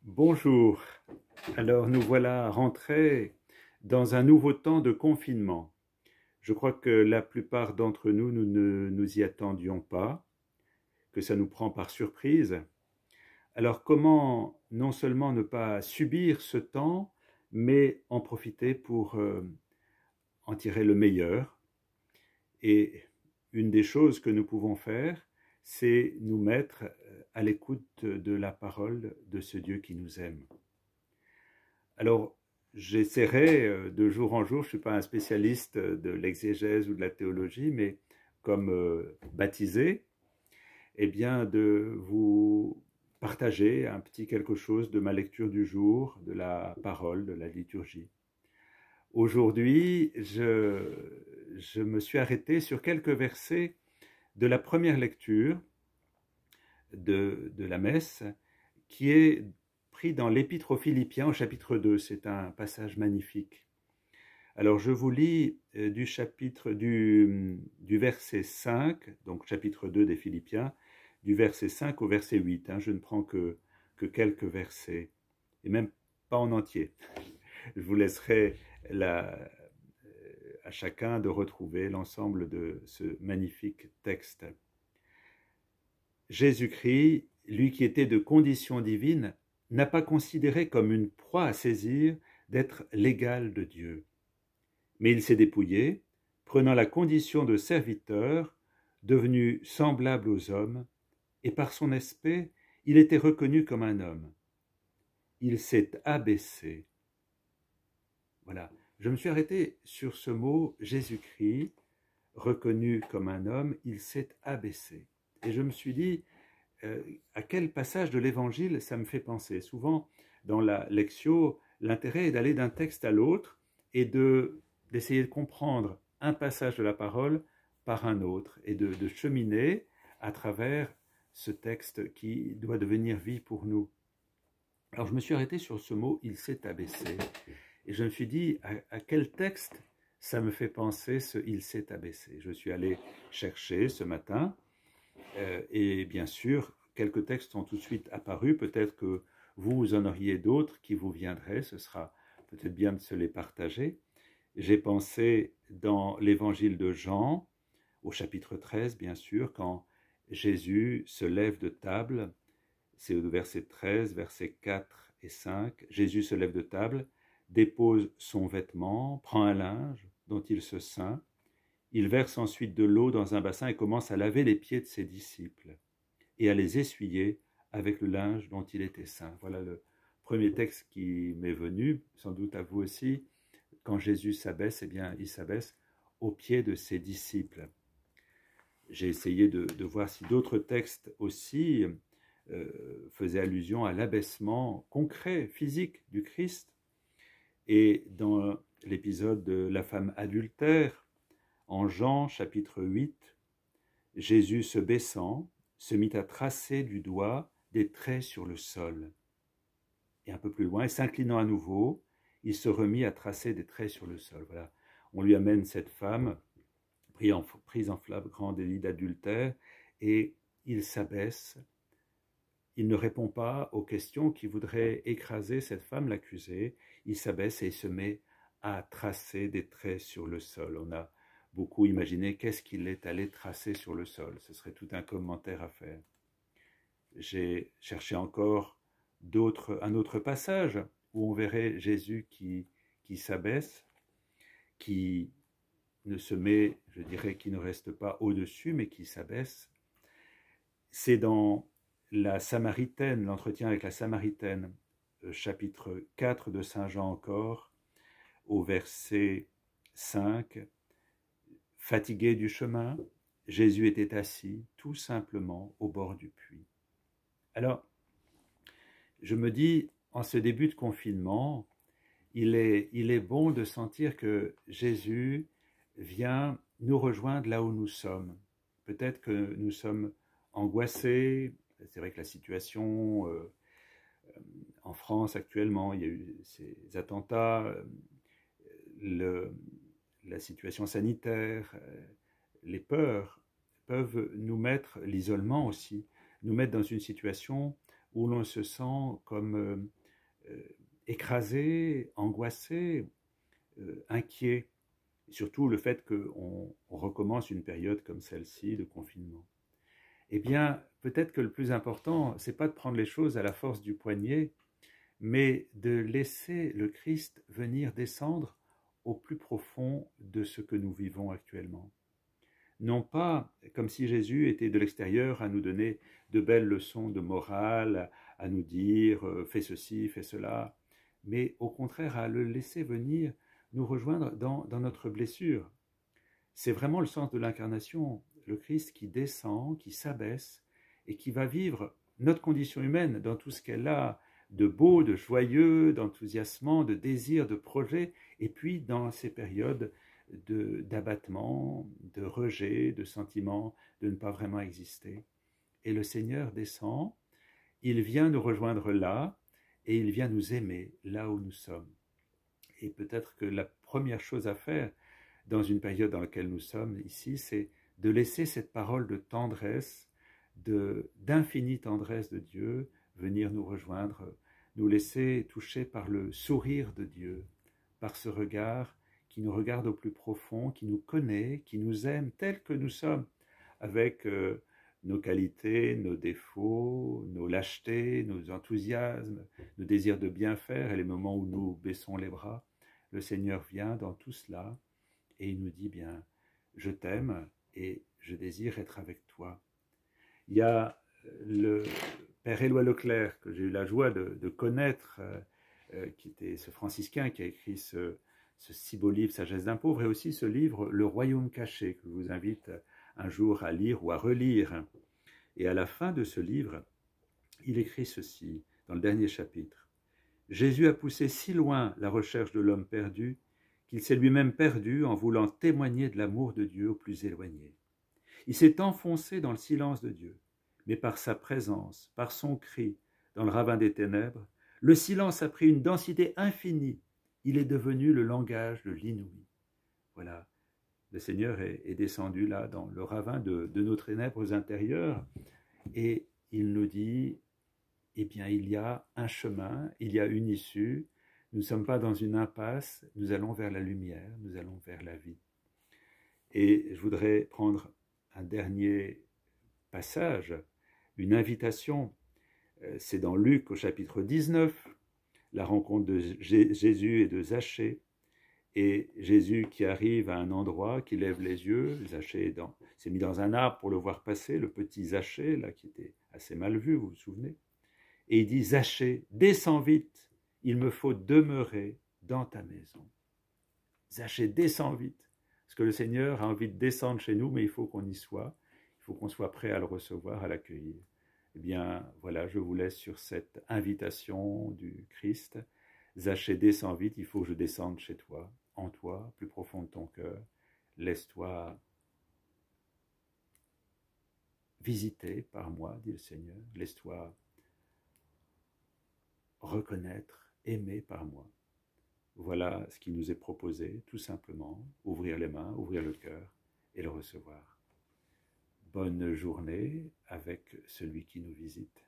Bonjour. Alors nous voilà rentrés dans un nouveau temps de confinement. Je crois que la plupart d'entre nous, nous ne nous y attendions pas, que ça nous prend par surprise. Alors comment non seulement ne pas subir ce temps, mais en profiter pour en tirer le meilleur. Et une des choses que nous pouvons faire, c'est nous mettre à l'écoute de la parole de ce Dieu qui nous aime. Alors, j'essaierai de jour en jour, je ne suis pas un spécialiste de l'exégèse ou de la théologie, mais comme baptisé, eh bien, de vous partager un petit quelque chose de ma lecture du jour, de la parole, de la liturgie. Aujourd'hui, je me suis arrêté sur quelques versets de la première lecture de la messe, qui est pris dans l'Épître aux Philippiens au chapitre 2. C'est un passage magnifique. Alors je vous lis du verset 5, donc chapitre 2 des Philippiens, du verset 5 au verset 8. Je ne prends que quelques versets, et même pas en entier. Je vous laisserai à chacun de retrouver l'ensemble de ce magnifique texte. Jésus-Christ, lui qui était de condition divine, n'a pas considéré comme une proie à saisir d'être l'égal de Dieu. Mais il s'est dépouillé, prenant la condition de serviteur, devenu semblable aux hommes, et par son aspect, il était reconnu comme un homme. Il s'est abaissé. Voilà, je me suis arrêté sur ce mot Jésus-Christ, reconnu comme un homme, il s'est abaissé. Et je me suis dit, à quel passage de l'Évangile ça me fait penser? Souvent, dans la lectio, l'intérêt est d'aller d'un texte à l'autre et d'essayer de comprendre un passage de la parole par un autre et de cheminer à travers ce texte qui doit devenir vie pour nous. Alors je me suis arrêté sur ce mot « il s'est abaissé » et je me suis dit à quel texte ça me fait penser ce « il s'est abaissé ». Je suis allé chercher ce matin et bien sûr, quelques textes sont tout de suite apparus. Peut-être que vous en auriez d'autres qui vous viendraient. Ce sera peut-être bien de se les partager. J'ai pensé dans l'évangile de Jean, au chapitre 13, bien sûr, quand Jésus se lève de table. C'est au verset 13, versets 4 et 5. Jésus se lève de table, dépose son vêtement, prend un linge dont il se ceint. Il verse ensuite de l'eau dans un bassin et commence à laver les pieds de ses disciples et à les essuyer avec le linge dont il était ceint. Voilà le premier texte qui m'est venu, sans doute à vous aussi. Quand Jésus s'abaisse, eh bien, il s'abaisse aux pieds de ses disciples. J'ai essayé de voir si d'autres textes aussi faisaient allusion à l'abaissement concret, physique du Christ. Et dans l'épisode de la femme adultère, en Jean chapitre 8, Jésus se baissant, se mit à tracer du doigt des traits sur le sol. Et un peu plus loin, et s'inclinant à nouveau, il se remit à tracer des traits sur le sol. Voilà. On lui amène cette femme, prise en flagrant délit d'adultère, et il s'abaisse. Il ne répond pas aux questions qui voudraient écraser cette femme, l'accuser. Il s'abaisse et il se met à tracer des traits sur le sol. On a beaucoup imaginé qu'est-ce qu'il est allé tracer sur le sol. Ce serait tout un commentaire à faire. J'ai cherché encore un autre passage où on verrait Jésus qui s'abaisse, qui ne se met, je dirais, qui ne reste pas au-dessus, mais qui s'abaisse. C'est dans la Samaritaine, l'entretien avec la Samaritaine, chapitre 4 de Saint Jean encore, au verset 5. Fatigué du chemin, Jésus était assis tout simplement au bord du puits. Alors, je me dis, en ce début de confinement, il est bon de sentir que Jésus vient nous rejoindre là où nous sommes. Peut-être que nous sommes angoissés. C'est vrai que la situation en France actuellement, il y a eu ces attentats, la situation sanitaire, les peurs peuvent nous mettre, l'isolement aussi, nous mettre dans une situation où l'on se sent comme écrasé, angoissé, inquiet. Et surtout le fait qu'on recommence une période comme celle-ci de confinement. Eh bien, peut-être que le plus important, c'est pas de prendre les choses à la force du poignet, mais de laisser le Christ venir descendre au plus profond de ce que nous vivons actuellement. Non pas comme si Jésus était de l'extérieur à nous donner de belles leçons de morale, à nous dire fais ceci, fais cela, mais au contraire à le laisser venir nous rejoindre dans notre blessure. C'est vraiment le sens de l'incarnation, le Christ qui descend, qui s'abaisse et qui va vivre notre condition humaine dans tout ce qu'elle a de beau, de joyeux, d'enthousiasmant, de désir, de projet, et puis dans ces périodes d'abattement, de rejet, de sentiment de ne pas vraiment exister. Et le Seigneur descend, il vient nous rejoindre là, et il vient nous aimer là où nous sommes. Et peut-être que la première chose à faire dans une période dans laquelle nous sommes ici, c'est de laisser cette parole de tendresse, d'infinie tendresse de Dieu, venir nous rejoindre, nous laisser toucher par le sourire de Dieu, par ce regard qui nous regarde au plus profond, qui nous connaît, qui nous aime tels que nous sommes, avec nos qualités, nos défauts, nos lâchetés, nos enthousiasmes, nos désirs de bien faire et les moments où nous baissons les bras. Le Seigneur vient dans tout cela et il nous dit bien, je t'aime et je désire être avec toi. Il y a le Père Éloi Leclerc, que j'ai eu la joie de connaître, qui était ce franciscain qui a écrit ce si beau livre, Sagesse d'un pauvre, et aussi ce livre, Le Royaume caché, que je vous invite un jour à lire ou à relire. Et à la fin de ce livre, il écrit ceci, dans le dernier chapitre. Jésus a poussé si loin la recherche de l'homme perdu qu'il s'est lui-même perdu en voulant témoigner de l'amour de Dieu aux plus éloignés. Il s'est enfoncé dans le silence de Dieu, mais par sa présence, par son cri, dans le ravin des ténèbres, le silence a pris une densité infinie. Il est devenu le langage de l'inouï. Voilà, le Seigneur est descendu là, dans le ravin de nos ténèbres intérieures, et il nous dit, eh bien, il y a un chemin, il y a une issue, nous ne sommes pas dans une impasse, nous allons vers la lumière, nous allons vers la vie. Et je voudrais prendre un dernier passage, une invitation, c'est dans Luc au chapitre 19, la rencontre de Jésus et de Zachée, et Jésus qui arrive à un endroit, qui lève les yeux, Zachée s'est mis dans un arbre pour le voir passer, le petit Zachée, là, qui était assez mal vu, vous vous souvenez, et il dit, Zachée, descends vite, il me faut demeurer dans ta maison. Zachée, descends vite, parce que le Seigneur a envie de descendre chez nous, mais il faut qu'on y soit, il faut qu'on soit prêt à le recevoir, à l'accueillir. Eh bien, voilà, je vous laisse sur cette invitation du Christ. Zachée, descends vite, il faut que je descende chez toi, en toi, plus profond de ton cœur. Laisse-toi visiter par moi, dit le Seigneur. Laisse-toi reconnaître, aimer par moi. Voilà ce qui nous est proposé, tout simplement, ouvrir les mains, ouvrir le cœur et le recevoir. Bonne journée avec celui qui nous visite.